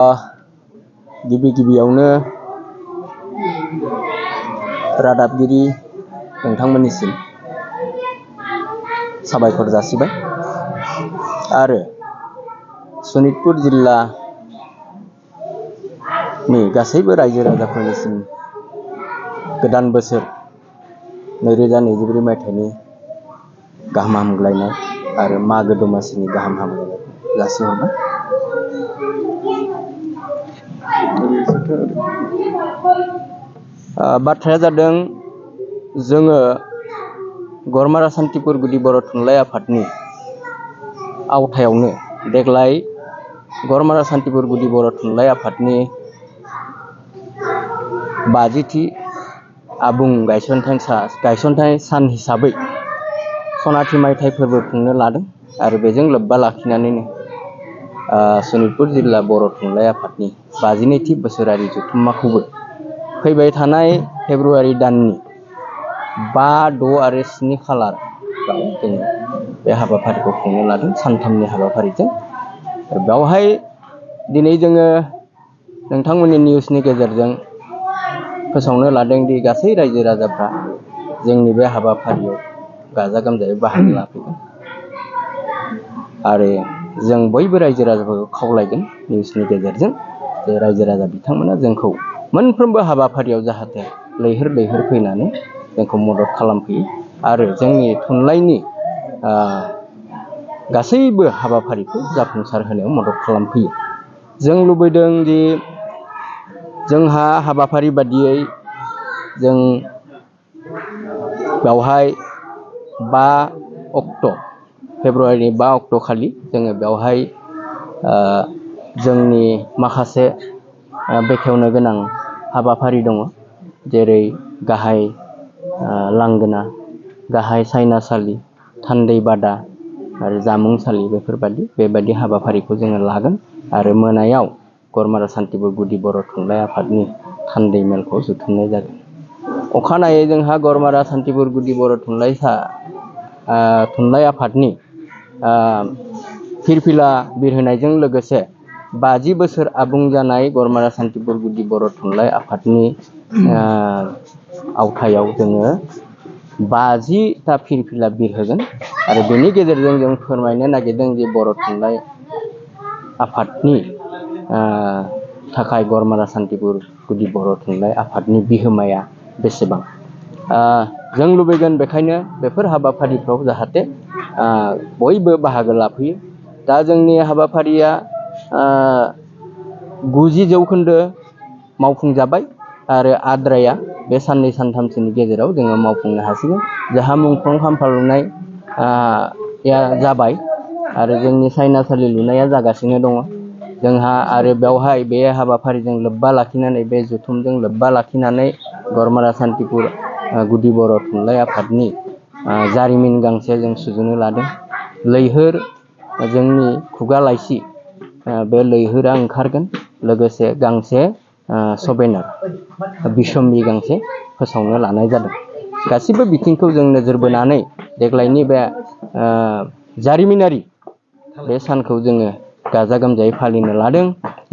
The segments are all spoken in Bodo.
गिबियावनो रादाबगिरि नोंथांमोननिसिम साबायखर जासिबाय आरो सनितपुर जिल्लानि गासैबो रायजो राजाफोरनिसिम गोदान बोसोर 2023 मायथाइनि गाहाम हामग्लायनाय आरो मागो दमासिनि गाहाम हामग्लायनाय जासिहरबाय। बाथ्राया जादों जोङो गरमारा सान्तिपुर गुदि बर' थुनलाइ आफादनि आवथायावनो देग्लाय गरमारा सान्तिपुर गुदि बर' थुनलाइ आफादनि 50थि आबुं गायसनथाइ सान हिसाबै सनाथि मायथाइ फोरबो खुंनो लादों आरो बेजों लोब्बा लाखिनानैनो सनितपुर जिल्ला बर' थुनलाइ आफादनि 52थि बोसोरारि जथुम्माखौबो फैबाय थानाय फेब्रुवारि दाननि 5, 6 आरो 7 खालाराव जों बे हाबाफारिखौ खुंनो लादों सानथामनि हाबाफारिजों। बेवहाय दिनै जोङो नोंथांमोननि निउसनि गेजेरजों फोसावनो लादों दि गासै रायजो राजाफ्रा जोंनि बे हाबाफारियाव गाजा गोमजायै बाहागो लाफैगोन आरो जों बयबो रायजो राजाफोरखौ खावलायगोन निउसनि गेजेरजों जे रायजो राजा बिथांमोना जोंखौ मोनफ्रोमबो हाबाफारियाव जाहाथे लैहोर फैनानै जोंखौ मदद खालामफैयो आरो जोंनि थुनलाइनि गासैबो हाबाफारिखौ जाफुंसार होनायाव मदद खालामफैयो। जों लुबैदों दि जोंहा हाबाफारि बादियै जों बेवहाय 5 अक्ट' फेब्रुवारिनि 5 अक्ट' खालि जोङो बेवहाय जोंनि माखासे बेखेवनो गोनां हाबाफारि दङ, जेरै गाहाय लांगोना, गाहाय सायनासालि, थान्दै बादा आरो जामुंसालि बेबायदि हाबाफारिखौ जोङो लागोन आरो मोनायाव गरमारा सान्तिपुर गुदि बर' थुनलाइ आफादनि थान्दै मेलखौ जुथुमनाय जागोन। अखानायै जोंहा गरमारा सान्तिपुर गुदि बर' थुनलाइ आफादनि फिरफिला बिरहोनायजों लोगोसे 50 बोसोर आबुं जानाय गरमारा सान्तिपुर गुदि बर' थुनलाइ आफादनि आवथायाव जोङो 50टा फिरफिला बिरहोगोन आरो बेनि गेजेरजों जों फोरमायनो नागिरदों जे बर' थुनलाइ आफादनि थाखाय गरमारा सान्तिपुर गुदि बर' थुनलाइ आफादनि बिहोमाया बेसेबां। जों लुबैगोन बेखायनो बेफोर हाबाफारिफ्राव जाहाथे बयबो बाहागो लाफैयो। दा जोंनि हाबाफारिया 90% मावफुंजाबाय आरो आद्राया बे साननै सानथामसोनि गेजेराव जोङो मावफुंनो हासिगोन। जाहा मुंख्लं खाम्फा लुनाय जाबाय आरो जोंनि सायनासालि लुनाया जागासिनो दङ। जोंहा आरो बेवहाय बे हाबाफारिजों लोब्बा लाखिनानै बे जथुमजों लोब्बा लाखिनानै गरमारा सान्तिपुर गुदि बर' थुनलाइ आफादनि जारिमिन गांसे जों सुजुनो लादों। लैहोर जोंनि खुगा लाइसि बे लैहोरा ओंखारगोन, लोगोसे गांसे सभेनार बिसम्बि गांसे फोसावनो लानाय जादों। गासिबो बिथिंखौ जों नोजोर बोनानै देग्लायनि बे जारिमिनारि बे सानखौ जोङो गाजा गोमजायै फालिनो लादों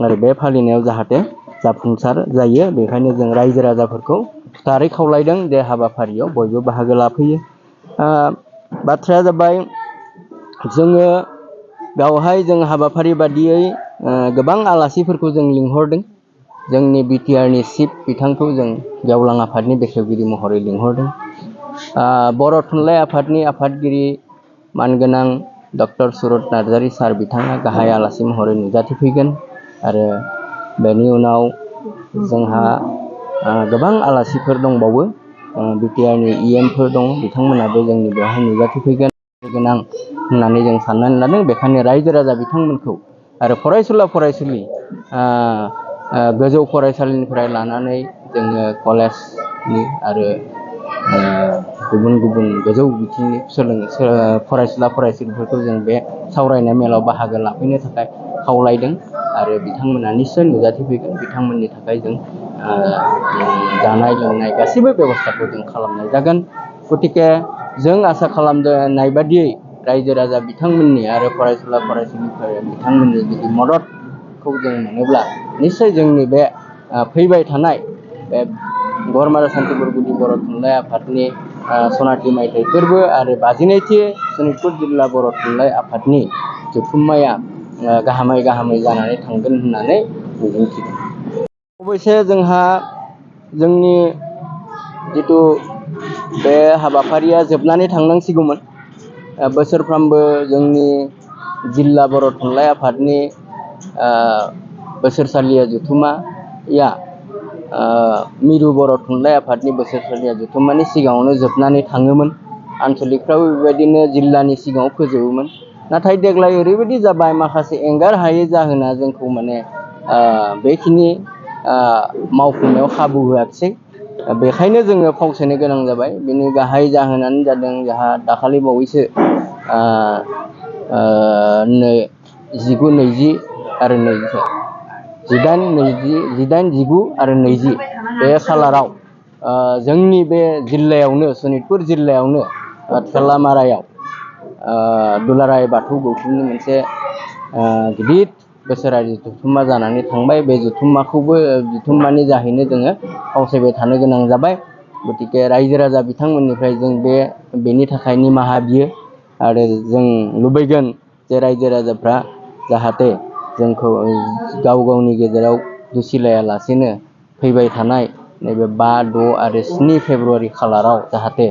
आरो बे फालिनायाव जाहाथे जाफुंसार जायो बेखायनो जों रायजो राजाफोरखौ थारै खावलायदों बे हाबाफारियाव बयबो बाहागो लाफैयो। बाथ्राया जाबाय जोङो बेवहाय जों हाबाफारि बादियै गोबां आलासिफोरखौ जों लिंहरदों। जोंनि बिटिआरनि चिफ बिथांखौ जों गेवलां आफादनि बेखेवगिरि महरै लिंहरदों। बर' थुनलाइ आफादनि आफादगिरि मानगोनां डक्टर सुरत नार्जारि सार बिथाङा गाहाय आलासि महरै नुजाथिफैगोन आरो बेनि उनाव जोंहा गोबां आलासिफोर दंबावो। बिटिआरनि इएमफोर दङ, बिथांमोनाबो जोंनि बेवहाय नुजाथिफैगोन गोनां होननानै जों साननानै लादों। बेखायनो रायजो राजा बिथांमोनखौ आरो फरायसुला गोजौ फरायसालिनिफ्राय लानानै जोङो कलेजनि आरो गुबुन गोजौ बिथिंनि फरायसुला फरायसुलिफोरखौ जों बे सावरायनाय मेलाव बाहागो लाफैनो थाखाय खावलायदों आरो बिथांमोना निस्सय नुजाथिफैगोन। बिथांमोननि थाखाय जों जानाय लोंनाय गासैबो बेबस्थाखौ जों खालामनाय जागोन। गतिके जों आसा खालामनाय बादियै रायजो राजा बिथांमोननि आरो फरायसुला फरायसुलिफोर बिथांमोननि जुदि मददखौ फिथाइखौ जों मोनोब्ला निश्चय जोंनि बे फैबाय थानाय बे गरमारा सान्तिपुर गुदि बर' थुनलाइ आफादनि सनाथि मायथाइ फोरबो आरो 52थि सनितपुर जिल्ला बर' थुनलाइ आफादनि जथुम्माया गाहामै जानानै थांगोन होननानै मिजिंथिदों। अबयसे जोंहा जोंनि जिथु बे हाबाफारिया जोबनानै थांनांसिगौमोन। बोसोरफ्रामबो जोंनि जिल्ला बर' थुनलाइ आफादनि बोसोरसालिया जथुम्माया मिरु बर' थुनलाइ आफादनि बोसोरसालिया जथुम्मानि सिगाङावनो जोबनानै थाङोमोन। आन्सलिकफ्राबो बेबायदिनो जिल्लानि सिगाङाव फोजोबोमोन। नाथाय देग्लाय ओरैबायदि जाबाय, माखासे एंगार हायै जाहोना जोंखौ माने बेखिनि मावफुंनायाव खाबु होआखिसै। बेखायनो जोङो फावसायनो गोनां जाबाय। बिनि गाहाय जाहोनानो जादों जोंहा दाखालि बावैसो 19 20 आरो 19 19 आरो 20 बे खालाराव जोंनि बे जिल्लायावनो सनितपुर जिल्लायावनो थेलामारायाव दुलाराय बाथौ गौथुमनि मोनसे गिदिर बोसोरारि जथुम्मा जानानै थांबाय। बे जथुम्मानि जाहैनो जोङो फावसायबाय थानो गोनां जाबाय। गतिके रायजो राजा बिथांमोननिफ्राय जों बेनि थाखाय निमाहा बियो आरो जों लुबैगोन जे रायजो राजाफ्रा जाहाथे जोंखौ गाव गावनि गेजेराव दुसिलायालासेनो फैबाय थानाय नैबे 5, 6 आरो 7 फेब्रुवारि खालाराव जाहाथे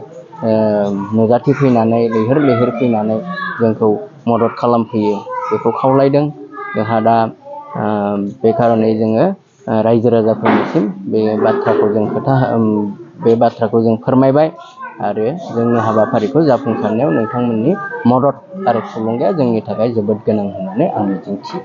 नुजाथि फैनानै लैहोर फैनानै जोंखौ मदद खालामफैयो बेखौ खावलायदों। जोंहा दा बे खारनै जोङो रायजो राजाफोरनिसिम बे बाथ्राखौ जों फोरमायबाय आरो जोंनि हाबाफारिखौ जाफुंसारनायाव नोंथांमोननि मदद आरो थुलुंगाया जोंनि थाखाय जोबोद गोनां होननानै आं मिजिंथियो।